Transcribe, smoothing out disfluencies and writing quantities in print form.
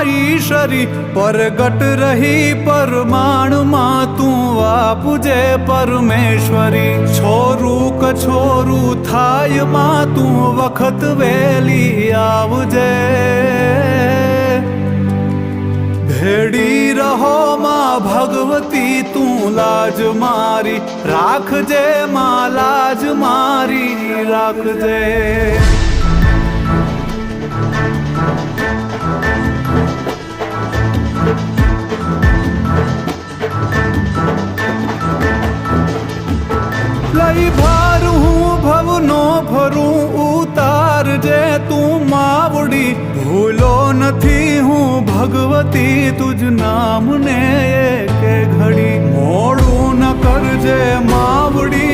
ईश्वरी परगट रही परमाण मां तू आपजे परमेश्वरी छोरू कछोरू थाय मां तू वखत वेली आवजे भेड़ी रहो मां भगवती तू लाज मारी राखजे मां लाज मारी राखजे। लई भार हूँ भवनो भरूं उतार जे तू मावड़ी भूलो नथी हूँ भगवती तुझ नाम ने के घड़ी मोड़ू न करजे मावड़ी